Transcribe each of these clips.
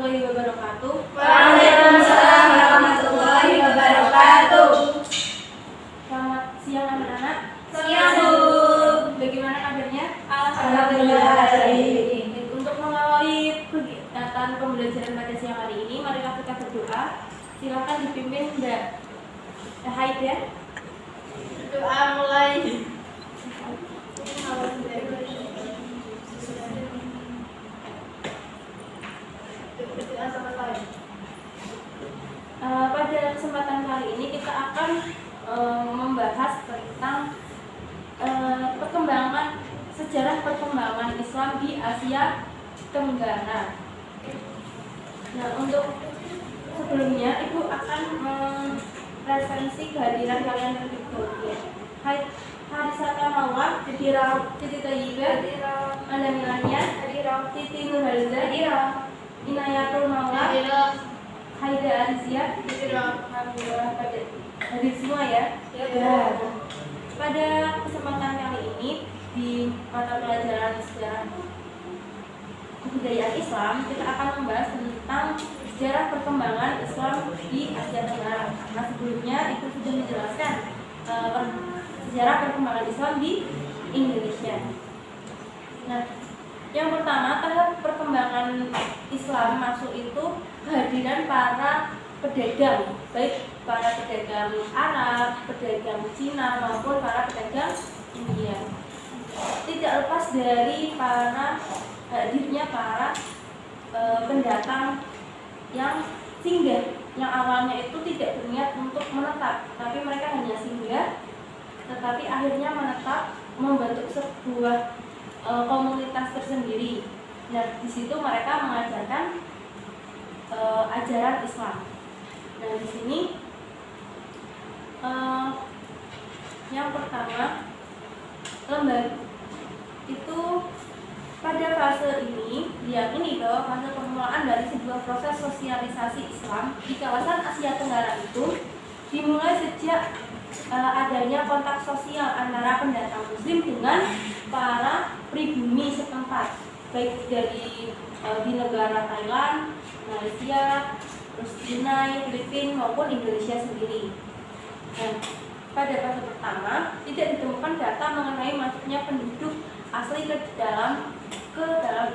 warahmatullahi wabarakatuh. Waalaikumsalam warahmatullahi wabarakatuh. Selamat siang anak-anak. Siang, Bu. Bagaimana kabarnya? Alhamdulillah. Untuk mengawali kegiatan pembelajaran pada siang hari ini, mari kita berdoa. Silakan dipimpin Mbak Haida. Doa mulai. Pada kesempatan kali ini kita akan membahas tentang sejarah perkembangan Islam di Asia Tenggara. Nah, untuk sebelumnya Ibu akan referensi kehadiran kalian terlebih dahulu. Harisata Mawar, Titi Thayyibah, Anda Milania, Titi Nurhaliza, Inayatul Mawar, Haida Arizia, alhamdulillah pada hadir semua ya. Pada kesempatan kali ini di mata pelajaran sejarah kebudayaan Islam, kita akan membahas tentang sejarah perkembangan Islam di Asia Tenggara. Nah, sebelumnya itu sudah menjelaskan sejarah perkembangan Islam di Indonesia. Nah, yang pertama, tahap perkembangan Islam masuk itu kehadiran para pedagang, baik para pedagang Arab, pedagang Cina maupun para pedagang India. Tidak lepas dari hadirnya para pendatang yang singgah, yang awalnya itu tidak berniat untuk menetap, tapi mereka hanya singgah, tetapi akhirnya menetap membentuk sebuah komunitas tersendiri. Nah, di situ mereka mengajarkan ajaran Islam. Nah, di sini yang pertama, lembaga itu pada fase ini diyakini bahwa fase permulaan dari sebuah proses sosialisasi Islam di kawasan Asia Tenggara itu dimulai sejak adanya kontak sosial antara pendatang Muslim dengan para pribumi setempat, baik dari di negara Thailand, Malaysia, terus Brunei, Filipina maupun Indonesia sendiri. Nah, pada fase pertama tidak ditemukan data mengenai masuknya penduduk asli ke dalam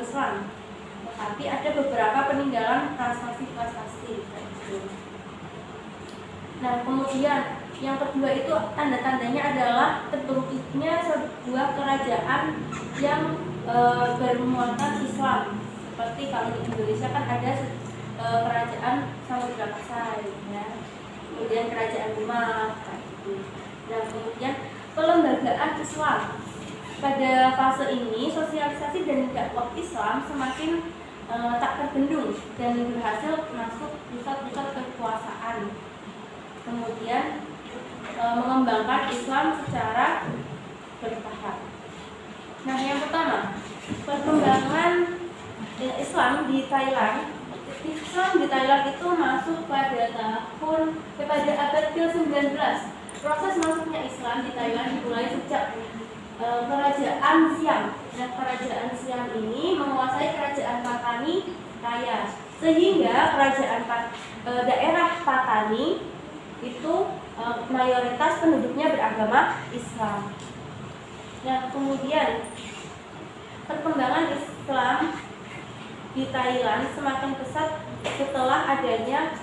Islam, tetapi ada beberapa peninggalan prasasti. Nah, kemudian yang kedua itu tanda-tandanya adalah terbentuknya sebuah kerajaan yang bermuatan Islam. Seperti kalau di Indonesia kan ada kerajaan Samudra Pasai, ya. Kemudian kerajaan Demak, gitu. Nah, kemudian pelembagaan Islam. Pada fase ini sosialisasi dan dakwah Islam semakin tak terbendung dan berhasil masuk pusat-pusat kekuasaan. Kemudian mengembangkan Islam secara bertahap. Nah, yang pertama, perkembangan Islam di Thailand. Islam di Thailand itu masuk pada abad ke-19. Proses masuknya Islam di Thailand dimulai sejak kerajaan Siam. Nah, kerajaan Siam ini menguasai kerajaan Patani Raya, sehingga daerah Patani itu mayoritas penduduknya beragama Islam. Nah, kemudian perkembangan Islam di Thailand semakin pesat setelah adanya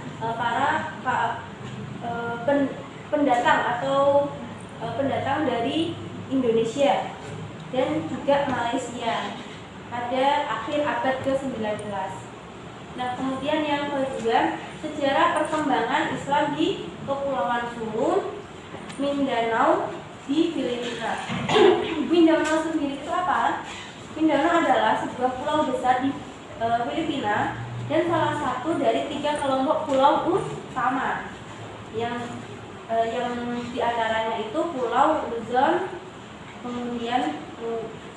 pendatang dari Indonesia dan juga Malaysia pada akhir abad ke-19. Nah, kemudian yang kedua, sejarah perkembangan Islam di Kepulauan Sulu, Mindanao di Filipina. Mindanao sendiri itu apa? Mindanao adalah sebuah pulau besar di Filipina dan salah satu dari 3 kelompok pulau utama yang diantaranya itu Pulau Luzon, kemudian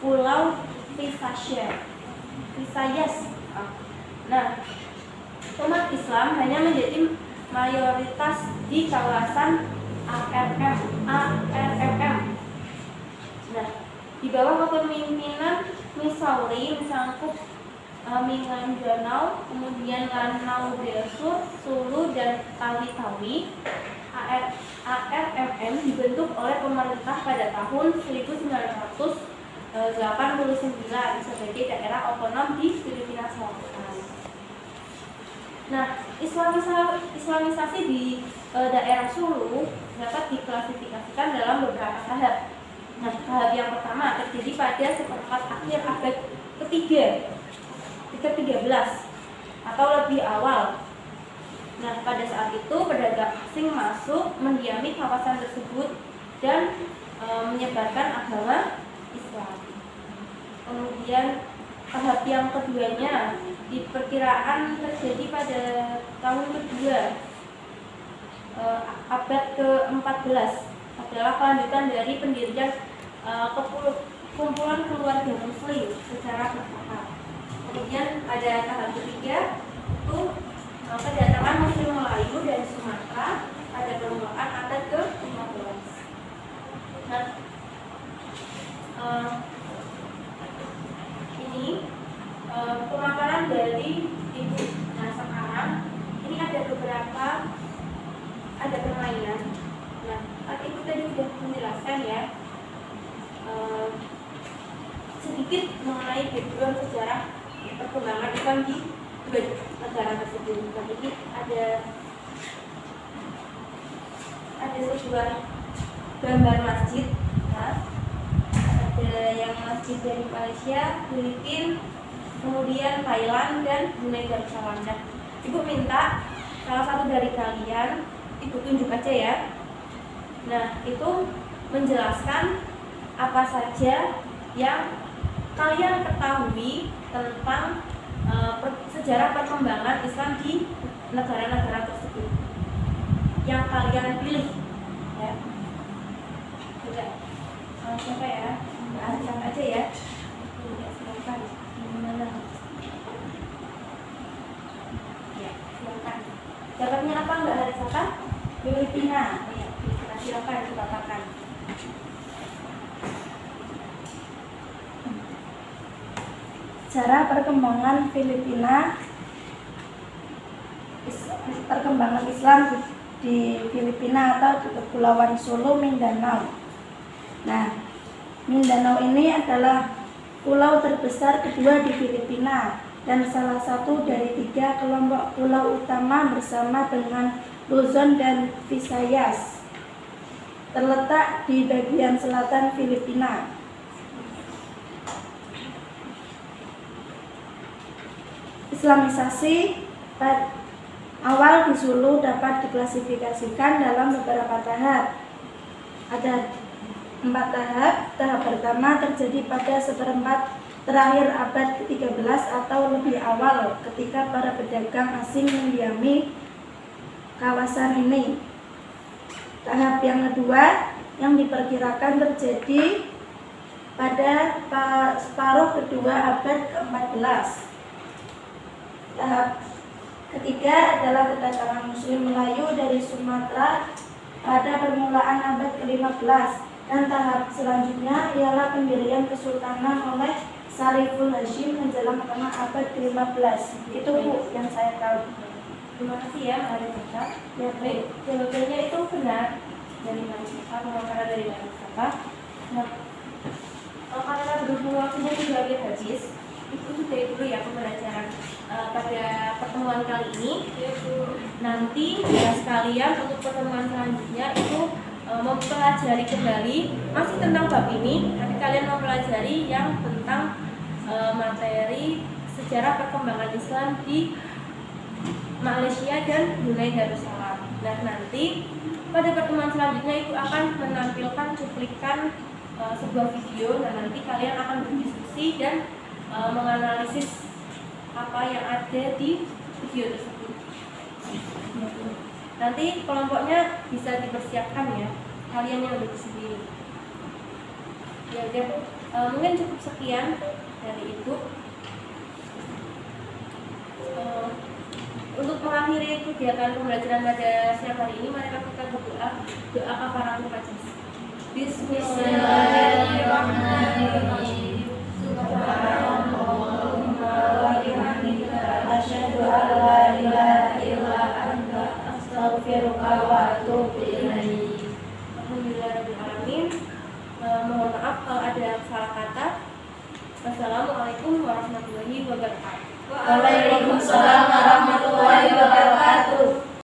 Pulau Visayas. Nah, umat Islam hanya menjadi mayoritas di kawasan ARMM. Nah, di bawah kepemimpinan Missouri Misangkup Minangkabau, kemudian Lanau Desur, Sulu, dan Tawi-Tawi. ARMM dibentuk oleh pemerintah pada tahun 1989 sebagai daerah otonom di Filipina Selatan. Nah, Islamisasi di daerah Sulu dapat diklasifikasikan dalam beberapa tahap. Nah, tahap yang pertama terjadi pada seperempat akhir abad ke-13 atau lebih awal. Nah, pada saat itu pedagang asing masuk mendiami kawasan tersebut dan menyebarkan agama Islam. Kemudian tahap yang keduanya diperkirakan terjadi pada tahun kedua abad ke-14, adalah kelanjutan dari pendirian kumpulan keluarga Muslim secara bertahap. Kemudian pada tahap ketiga itu kedatangan Muslim Melayu dari Sumatera pada permulaan abad ke-15. Nah, ini pemaparan dari Ibu. Nah, sekarang ini ada beberapa permainan. Nah, Ibu tadi sudah menjelaskan ya sedikit mengenai background sejarah perkembangan Islam di dua negara tersebut. Nah, ini ada sebuah gambar masjid. Nah, ada yang masjid dari Malaysia, Filipina, kemudian Thailand, dan Brunei Darussalam. Nah, Ibu minta salah satu dari kalian, Ibu tunjuk aja ya. Nah, itu menjelaskan apa saja yang kalian ketahui tentang sejarah perkembangan Islam di negara-negara tersebut yang kalian pilih, ya. Sudah, siapa ya? Siapa aja ya? Silakan. Gimana? Ya, silakan. Dapatnya apa? Nggak ada siapa? Filipina. Ya, Filipina. Silakan dibacakan. Sejarah perkembangan Filipina, perkembangan Islam di Filipina atau di Kepulauan Sulu, Mindanao. Nah, Mindanao ini adalah pulau terbesar kedua di Filipina dan salah satu dari 3 kelompok pulau utama bersama dengan Luzon dan Visayas. Terletak di bagian selatan Filipina. Islamisasi awal di Sulu dapat diklasifikasikan dalam beberapa tahap. Ada 4 tahap. Tahap pertama terjadi pada seperempat terakhir abad ke-13 atau lebih awal ketika para pedagang asing mendiami kawasan ini. Tahap yang kedua yang diperkirakan terjadi pada separuh kedua abad ke-14. Tahap ketiga adalah kedatangan Muslim Melayu dari Sumatera pada permulaan abad ke-15, dan tahap selanjutnya ialah pendirian kesultanan oleh Sariful Hashim menjelang tengah abad ke-15. Itu Bu yang saya tahu. Terima kasih ya, Mbak Arifata. Ya, baik, jawabannya itu benar dari Mbak Arifata, pemaparan dari Mbak Arifata. Nah, karena berhubung waktunya sudah habis, itu sudah dulu ya pembelajaran pada pertemuan kali ini. Nanti ya sekalian untuk pertemuan selanjutnya itu mempelajari kembali masih tentang bab ini. Nanti kalian mempelajari yang tentang materi sejarah perkembangan Islam di Malaysia dan Brunei Darussalam. Nah, nanti pada pertemuan selanjutnya itu akan menampilkan cuplikan sebuah video. Nah, nanti kalian akan berdiskusi dan menganalisis apa yang ada di video tersebut. Nanti kelompoknya bisa dipersiapkan ya, kalian yang lebih sendiri. Ya udah, mungkin cukup sekian dari Ibu. Untuk mengakhiri kegiatan pembelajaran pada siang hari ini, mari kita berdoa. Doa kafaratul majlis. Bismillahirrahmanirrahim. Subhanallah. astaghfiruka wa atubu ilaik. Alhamdulillahirrahmanirrahim. Mohon maaf kalau ada salah kata. Wassalamualaikum warahmatullahi wabarakatuh. Waalaikumsalam warahmatullahi wabarakatuh.